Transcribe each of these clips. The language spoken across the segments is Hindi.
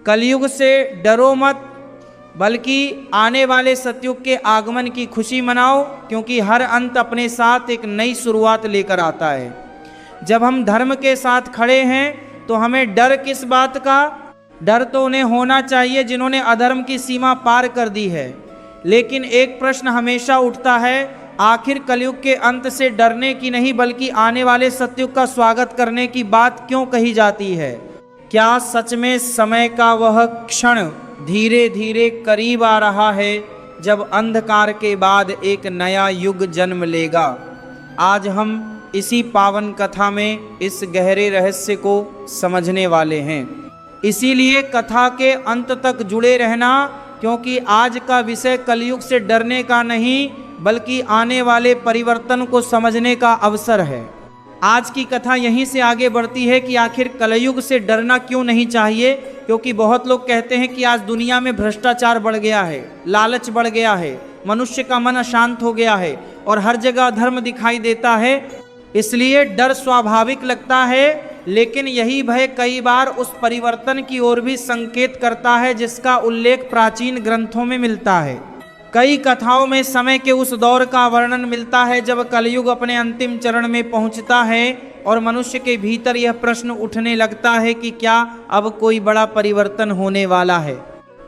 कलयुग से डरो मत, बल्कि आने वाले सतयुग के आगमन की खुशी मनाओ, क्योंकि हर अंत अपने साथ एक नई शुरुआत लेकर आता है। जब हम धर्म के साथ खड़े हैं तो हमें डर किस बात का? डर तो उन्हें होना चाहिए जिन्होंने अधर्म की सीमा पार कर दी है। लेकिन एक प्रश्न हमेशा उठता है, आखिर कलयुग के अंत से डरने की नहीं बल्कि आने वाले सतयुग का स्वागत करने की बात क्यों कही जाती है? क्या सच में समय का वह क्षण धीरे धीरे करीब आ रहा है जब अंधकार के बाद एक नया युग जन्म लेगा? आज हम इसी पावन कथा में इस गहरे रहस्य को समझने वाले हैं। इसीलिए कथा के अंत तक जुड़े रहना, क्योंकि आज का विषय कलयुग से डरने का नहीं बल्कि आने वाले परिवर्तन को समझने का अवसर है। आज की कथा यहीं से आगे बढ़ती है कि आखिर कलयुग से डरना क्यों नहीं चाहिए, क्योंकि बहुत लोग कहते हैं कि आज दुनिया में भ्रष्टाचार बढ़ गया है, लालच बढ़ गया है, मनुष्य का मन अशांत हो गया है और हर जगह धर्म दिखाई देता है, इसलिए डर स्वाभाविक लगता है। लेकिन यही भय कई बार उस परिवर्तन की ओर भी संकेत करता है जिसका उल्लेख प्राचीन ग्रंथों में मिलता है। कई कथाओं में समय के उस दौर का वर्णन मिलता है जब कलयुग अपने अंतिम चरण में पहुंचता है और मनुष्य के भीतर यह प्रश्न उठने लगता है कि क्या अब कोई बड़ा परिवर्तन होने वाला है।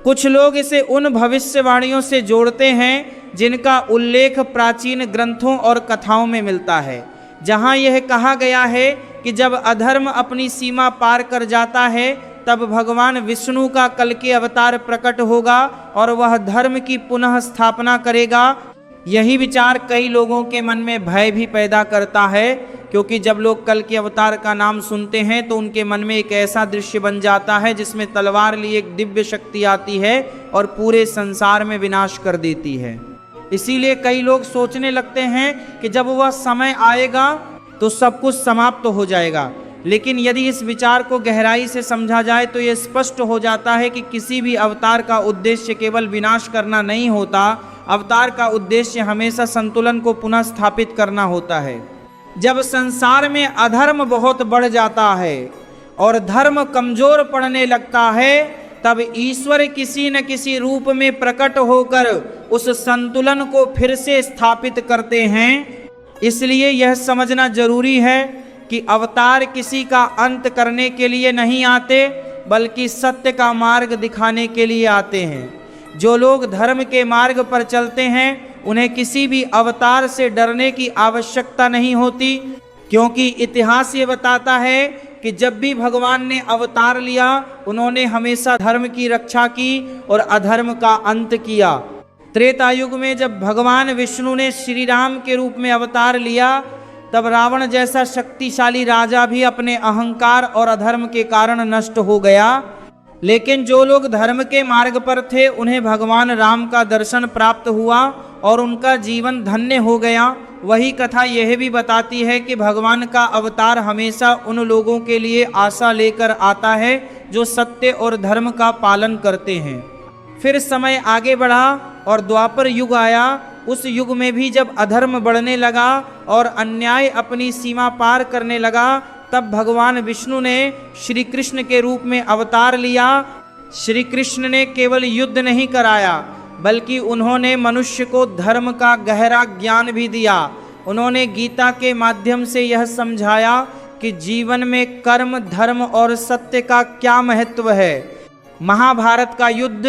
कुछ लोग इसे उन भविष्यवाणियों से जोड़ते हैं जिनका उल्लेख प्राचीन ग्रंथों और कथाओं में मिलता है, जहां यह कहा गया है कि जब अधर्म अपनी सीमा पार कर जाता है तब भगवान विष्णु का कल के अवतार प्रकट होगा और वह धर्म की पुनः स्थापना करेगा। यही विचार कई लोगों के मन में भय भी पैदा करता है, क्योंकि जब लोग कल के अवतार का नाम सुनते हैं तो उनके मन में एक ऐसा दृश्य बन जाता है जिसमें तलवार लिए एक दिव्य शक्ति आती है और पूरे संसार में विनाश कर देती है। इसीलिए कई लोग सोचने लगते हैं कि जब वह समय आएगा तो सब कुछ समाप्त हो जाएगा। लेकिन यदि इस विचार को गहराई से समझा जाए तो यह स्पष्ट हो जाता है कि किसी भी अवतार का उद्देश्य केवल विनाश करना नहीं होता। अवतार का उद्देश्य हमेशा संतुलन को पुनः स्थापित करना होता है। जब संसार में अधर्म बहुत बढ़ जाता है और धर्म कमजोर पड़ने लगता है तब ईश्वर किसी न किसी रूप में प्रकट होकर उस संतुलन को फिर से स्थापित करते हैं। इसलिए यह समझना जरूरी है कि अवतार किसी का अंत करने के लिए नहीं आते बल्कि सत्य का मार्ग दिखाने के लिए आते हैं। जो लोग धर्म के मार्ग पर चलते हैं उन्हें किसी भी अवतार से डरने की आवश्यकता नहीं होती, क्योंकि इतिहास ये बताता है कि जब भी भगवान ने अवतार लिया उन्होंने हमेशा धर्म की रक्षा की और अधर्म का अंत किया। त्रेता युग में जब भगवान विष्णु ने श्री राम के रूप में अवतार लिया तब रावण जैसा शक्तिशाली राजा भी अपने अहंकार और अधर्म के कारण नष्ट हो गया। लेकिन जो लोग धर्म के मार्ग पर थे उन्हें भगवान राम का दर्शन प्राप्त हुआ और उनका जीवन धन्य हो गया। वही कथा यह भी बताती है कि भगवान का अवतार हमेशा उन लोगों के लिए आशा लेकर आता है जो सत्य और धर्म का पालन करते हैं। फिर समय आगे बढ़ा और द्वापर युग आया। उस युग में भी जब अधर्म बढ़ने लगा और अन्याय अपनी सीमा पार करने लगा तब भगवान विष्णु ने श्री कृष्ण के रूप में अवतार लिया। श्री कृष्ण ने केवल युद्ध नहीं कराया बल्कि उन्होंने मनुष्य को धर्म का गहरा ज्ञान भी दिया। उन्होंने गीता के माध्यम से यह समझाया कि जीवन में कर्म, धर्म और सत्य का क्या महत्व है। महाभारत का युद्ध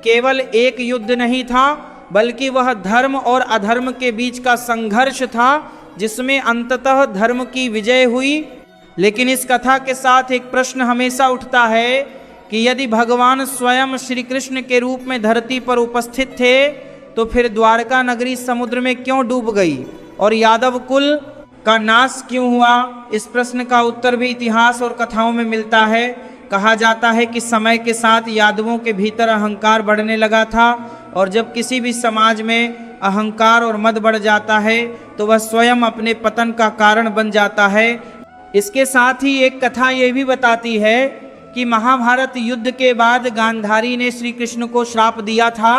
केवल एक युद्ध नहीं था बल्कि वह धर्म और अधर्म के बीच का संघर्ष था जिसमें अंततः धर्म की विजय हुई। लेकिन इस कथा के साथ एक प्रश्न हमेशा उठता है कि यदि भगवान स्वयं श्री कृष्ण के रूप में धरती पर उपस्थित थे तो फिर द्वारका नगरी समुद्र में क्यों डूब गई और यादव कुल का नाश क्यों हुआ? इस प्रश्न का उत्तर भी इतिहास और कथाओं में मिलता है। कहा जाता है कि समय के साथ यादवों के भीतर अहंकार बढ़ने लगा था और जब किसी भी समाज में अहंकार और मद बढ़ जाता है तो वह स्वयं अपने पतन का कारण बन जाता है। इसके साथ ही एक कथा यह भी बताती है कि महाभारत युद्ध के बाद गांधारी ने श्री कृष्ण को श्राप दिया था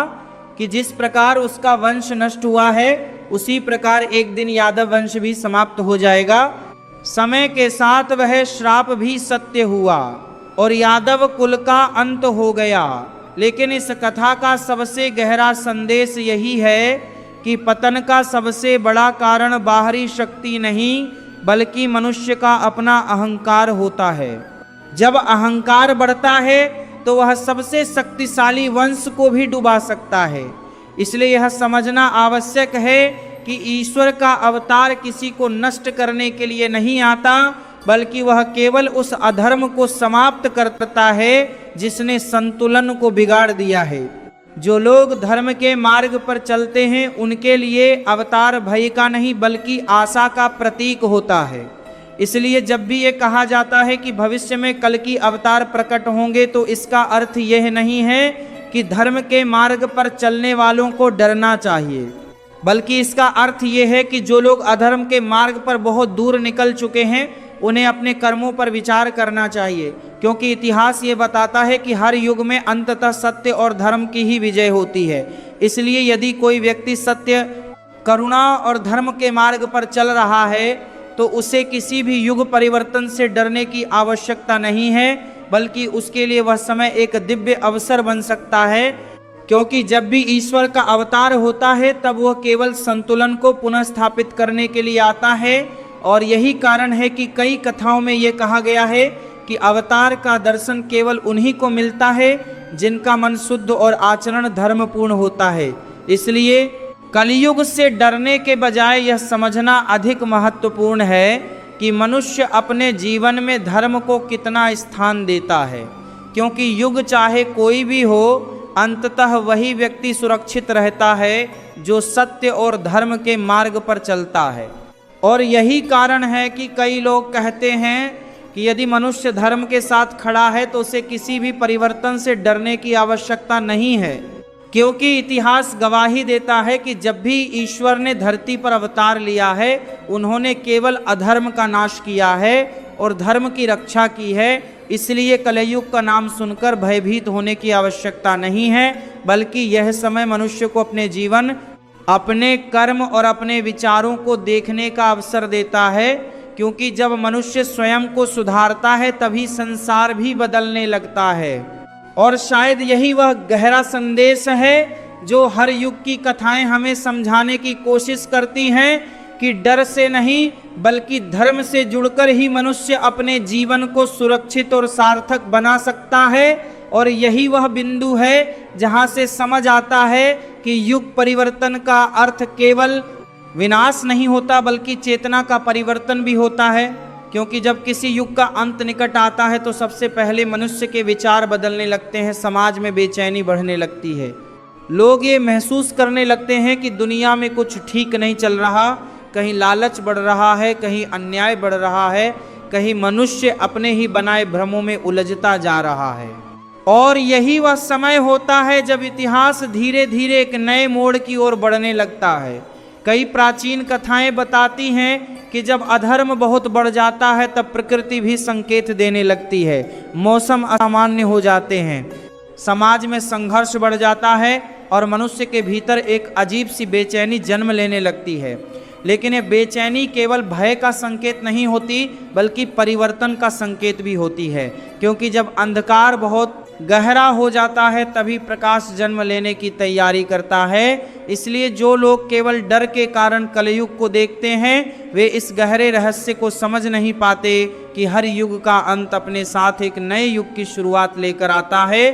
कि जिस प्रकार उसका वंश नष्ट हुआ है उसी प्रकार एक दिन यादव वंश भी समाप्त हो जाएगा। समय के साथ वह श्राप भी सत्य हुआ और यादव कुल का अंत हो गया। लेकिन इस कथा का सबसे गहरा संदेश यही है कि पतन का सबसे बड़ा कारण बाहरी शक्ति नहीं बल्कि मनुष्य का अपना अहंकार होता है। जब अहंकार बढ़ता है तो वह सबसे शक्तिशाली वंश को भी डुबा सकता है। इसलिए यह समझना आवश्यक है कि ईश्वर का अवतार किसी को नष्ट करने के लिए नहीं आता, बल्कि वह केवल उस अधर्म को समाप्त करता है जिसने संतुलन को बिगाड़ दिया है। जो लोग धर्म के मार्ग पर चलते हैं उनके लिए अवतार भय का नहीं बल्कि आशा का प्रतीक होता है। इसलिए जब भी ये कहा जाता है कि भविष्य में कल की अवतार प्रकट होंगे तो इसका अर्थ यह नहीं है कि धर्म के मार्ग पर चलने वालों को डरना चाहिए, बल्कि इसका अर्थ यह है कि जो लोग अधर्म के मार्ग पर बहुत दूर निकल चुके हैं उन्हें अपने कर्मों पर विचार करना चाहिए, क्योंकि इतिहास ये बताता है कि हर युग में अंततः सत्य और धर्म की ही विजय होती है। इसलिए यदि कोई व्यक्ति सत्य, करुणा और धर्म के मार्ग पर चल रहा है तो उसे किसी भी युग परिवर्तन से डरने की आवश्यकता नहीं है, बल्कि उसके लिए वह समय एक दिव्य अवसर बन सकता है, क्योंकि जब भी ईश्वर का अवतार होता है तब वह केवल संतुलन को पुनः स्थापित करने के लिए आता है। और यही कारण है कि कई कथाओं में यह कहा गया है कि अवतार का दर्शन केवल उन्हीं को मिलता है जिनका मन शुद्ध और आचरण धर्मपूर्ण होता है। इसलिए कलयुग से डरने के बजाय यह समझना अधिक महत्वपूर्ण है कि मनुष्य अपने जीवन में धर्म को कितना स्थान देता है, क्योंकि युग चाहे कोई भी हो अंततः वही व्यक्ति सुरक्षित रहता है जो सत्य और धर्म के मार्ग पर चलता है। और यही कारण है कि कई लोग कहते हैं कि यदि मनुष्य धर्म के साथ खड़ा है तो उसे किसी भी परिवर्तन से डरने की आवश्यकता नहीं है, क्योंकि इतिहास गवाही देता है कि जब भी ईश्वर ने धरती पर अवतार लिया है उन्होंने केवल अधर्म का नाश किया है और धर्म की रक्षा की है। इसलिए कलयुग का नाम सुनकर भयभीत होने की आवश्यकता नहीं है, बल्कि यह समय मनुष्य को अपने जीवन, अपने कर्म और अपने विचारों को देखने का अवसर देता है, क्योंकि जब मनुष्य स्वयं को सुधारता है तभी संसार भी बदलने लगता है। और शायद यही वह गहरा संदेश है जो हर युग की कथाएं हमें समझाने की कोशिश करती हैं कि डर से नहीं बल्कि धर्म से जुड़कर ही मनुष्य अपने जीवन को सुरक्षित और सार्थक बना सकता है। और यही वह बिंदु है जहां से समझ आता है कि युग परिवर्तन का अर्थ केवल विनाश नहीं होता बल्कि चेतना का परिवर्तन भी होता है, क्योंकि जब किसी युग का अंत निकट आता है तो सबसे पहले मनुष्य के विचार बदलने लगते हैं, समाज में बेचैनी बढ़ने लगती है, लोग ये महसूस करने लगते हैं कि दुनिया में कुछ ठीक नहीं चल रहा, कहीं लालच बढ़ रहा है, कहीं अन्याय बढ़ रहा है, कहीं मनुष्य अपने ही बनाए भ्रमों में उलझता जा रहा है। और यही वह समय होता है जब इतिहास धीरे धीरे एक नए मोड़ की ओर बढ़ने लगता है। कई प्राचीन कथाएं बताती हैं कि जब अधर्म बहुत बढ़ जाता है तब प्रकृति भी संकेत देने लगती है, मौसम असामान्य हो जाते हैं, समाज में संघर्ष बढ़ जाता है और मनुष्य के भीतर एक अजीब सी बेचैनी जन्म लेने लगती है। लेकिन ये बेचैनी केवल भय का संकेत नहीं होती बल्कि परिवर्तन का संकेत भी होती है, क्योंकि जब अंधकार बहुत गहरा हो जाता है तभी प्रकाश जन्म लेने की तैयारी करता है। इसलिए जो लोग केवल डर के कारण कलयुग को देखते हैं वे इस गहरे रहस्य को समझ नहीं पाते कि हर युग का अंत अपने साथ एक नए युग की शुरुआत लेकर आता है।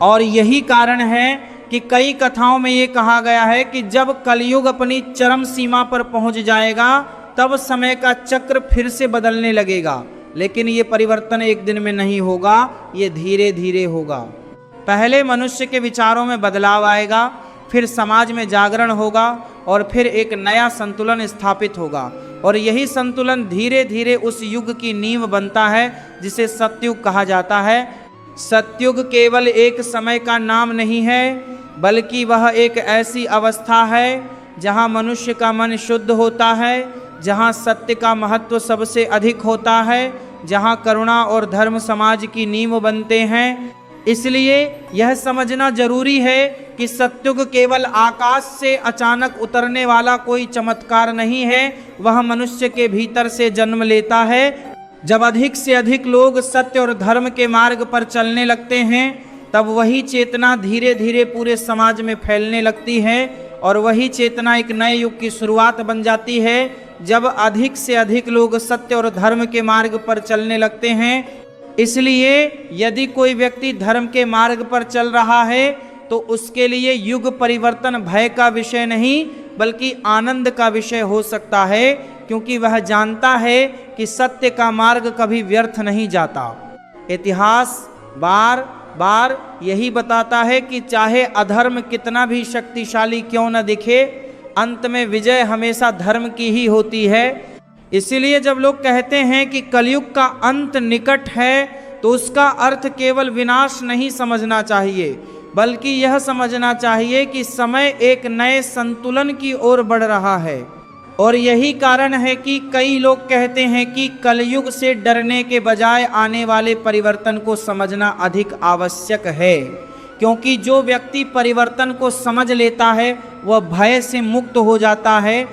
और यही कारण है कि कई कथाओं में ये कहा गया है कि जब कलयुग अपनी चरम सीमा पर पहुंच जाएगा तब समय का चक्र फिर से बदलने लगेगा। लेकिन ये परिवर्तन एक दिन में नहीं होगा, ये धीरे धीरे होगा। पहले मनुष्य के विचारों में बदलाव आएगा, फिर समाज में जागरण होगा और फिर एक नया संतुलन स्थापित होगा। और यही संतुलन धीरे धीरे उस युग की नींव बनता है जिसे सतयुग कहा जाता है। सतयुग केवल एक समय का नाम नहीं है बल्कि वह एक ऐसी अवस्था है जहाँ मनुष्य का मन शुद्ध होता है, जहाँ सत्य का महत्व सबसे अधिक होता है, जहाँ करुणा और धर्म समाज की नींव बनते हैं। इसलिए यह समझना जरूरी है कि सतयुग केवल आकाश से अचानक उतरने वाला कोई चमत्कार नहीं है, वह मनुष्य के भीतर से जन्म लेता है। जब अधिक से अधिक लोग सत्य और धर्म के मार्ग पर चलने लगते हैं, तब वही चेतना धीरे धीरे पूरे समाज में फैलने लगती है और वही चेतना एक नए युग की शुरुआत बन जाती है। जब अधिक से अधिक लोग सत्य और धर्म के मार्ग पर चलने लगते हैं, इसलिए यदि कोई व्यक्ति धर्म के मार्ग पर चल रहा है तो उसके लिए युग परिवर्तन भय का विषय नहीं बल्कि आनंद का विषय हो सकता है, क्योंकि वह जानता है कि सत्य का मार्ग कभी व्यर्थ नहीं जाता। इतिहास बार बार यही बताता है कि चाहे अधर्म कितना भी शक्तिशाली क्यों न दिखे, अंत में विजय हमेशा धर्म की ही होती है। इसीलिए जब लोग कहते हैं कि कलयुग का अंत निकट है, तो उसका अर्थ केवल विनाश नहीं समझना चाहिए, बल्कि यह समझना चाहिए कि समय एक नए संतुलन की ओर बढ़ रहा है। और यही कारण है कि कई लोग कहते हैं कि कलयुग से डरने के बजाय आने वाले परिवर्तन को समझना अधिक आवश्यक है, क्योंकि जो व्यक्ति परिवर्तन को समझ लेता है वह भय से मुक्त हो जाता है।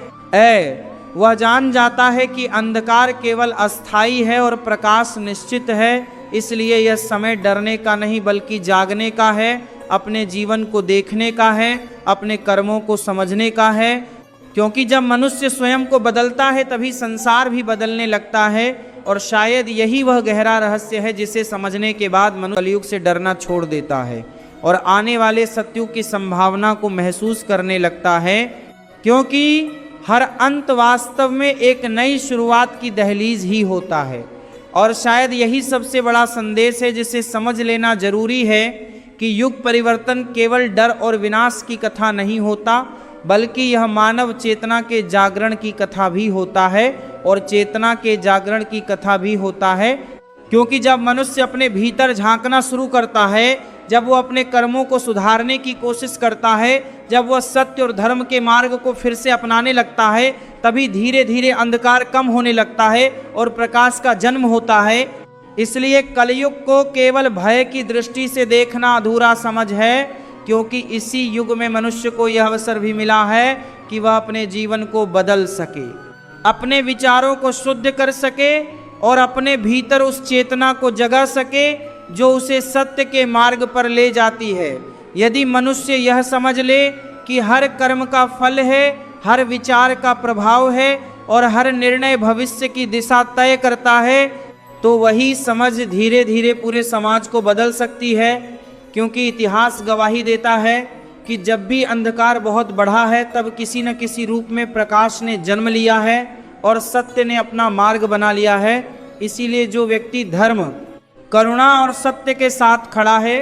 वह जान जाता है कि अंधकार केवल अस्थाई है और प्रकाश निश्चित है। इसलिए यह समय डरने का नहीं बल्कि जागने का है, अपने जीवन को देखने का है, अपने कर्मों को समझने का है, क्योंकि जब मनुष्य स्वयं को बदलता है तभी संसार भी बदलने लगता है। और शायद यही वह गहरा रहस्य है जिसे समझने के बाद मनुष्य कलयुग से डरना छोड़ देता है और आने वाले सतयुग की संभावना को महसूस करने लगता है, क्योंकि हर अंत वास्तव में एक नई शुरुआत की दहलीज ही होता है। और शायद यही सबसे बड़ा संदेश है जिसे समझ लेना जरूरी है कि युग परिवर्तन केवल डर और विनाश की कथा नहीं होता, बल्कि यह मानव चेतना के जागरण की कथा भी होता है। और चेतना के जागरण की कथा भी होता है क्योंकि जब मनुष्य अपने भीतर झांकना शुरू करता है, जब वो अपने कर्मों को सुधारने की कोशिश करता है, जब वह सत्य और धर्म के मार्ग को फिर से अपनाने लगता है, तभी धीरे धीरे अंधकार कम होने लगता है और प्रकाश का जन्म होता है। इसलिए कलयुग को केवल भय की दृष्टि से देखना अधूरा समझ है, क्योंकि इसी युग में मनुष्य को यह अवसर भी मिला है कि वह अपने जीवन को बदल सके, अपने विचारों को शुद्ध कर सके और अपने भीतर उस चेतना को जगा सके जो उसे सत्य के मार्ग पर ले जाती है। यदि मनुष्य यह समझ ले कि हर कर्म का फल है, हर विचार का प्रभाव है और हर निर्णय भविष्य की दिशा तय करता है, तो वही समझ धीरे धीरे पूरे समाज को बदल सकती है। क्योंकि इतिहास गवाही देता है कि जब भी अंधकार बहुत बढ़ा है, तब किसी न किसी रूप में प्रकाश ने जन्म लिया है और सत्य ने अपना मार्ग बना लिया है। इसीलिए जो व्यक्ति धर्म, करुणा और सत्य के साथ खड़ा है,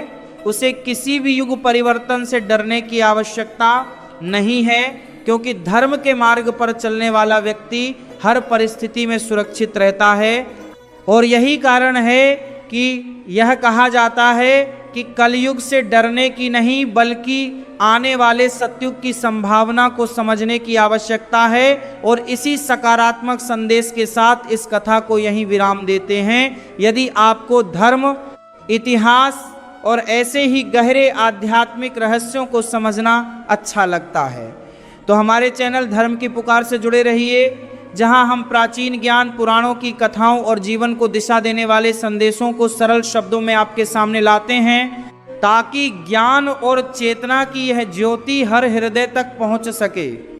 उसे किसी भी युग परिवर्तन से डरने की आवश्यकता नहीं है, क्योंकि धर्म के मार्ग पर चलने वाला व्यक्ति हर परिस्थिति में सुरक्षित रहता है। और यही कारण है कि यह कहा जाता है कि कलयुग से डरने की नहीं बल्कि आने वाले सतयुग की संभावना को समझने की आवश्यकता है। और इसी सकारात्मक संदेश के साथ इस कथा को यहीं विराम देते हैं। यदि आपको धर्म, इतिहास और ऐसे ही गहरे आध्यात्मिक रहस्यों को समझना अच्छा लगता है तो हमारे चैनल धर्म की पुकार से जुड़े रहिए, जहां हम प्राचीन ज्ञान, पुराणों की कथाओं और जीवन को दिशा देने वाले संदेशों को सरल शब्दों में आपके सामने लाते हैं, ताकि ज्ञान और चेतना की यह ज्योति हर हृदय तक पहुंच सके।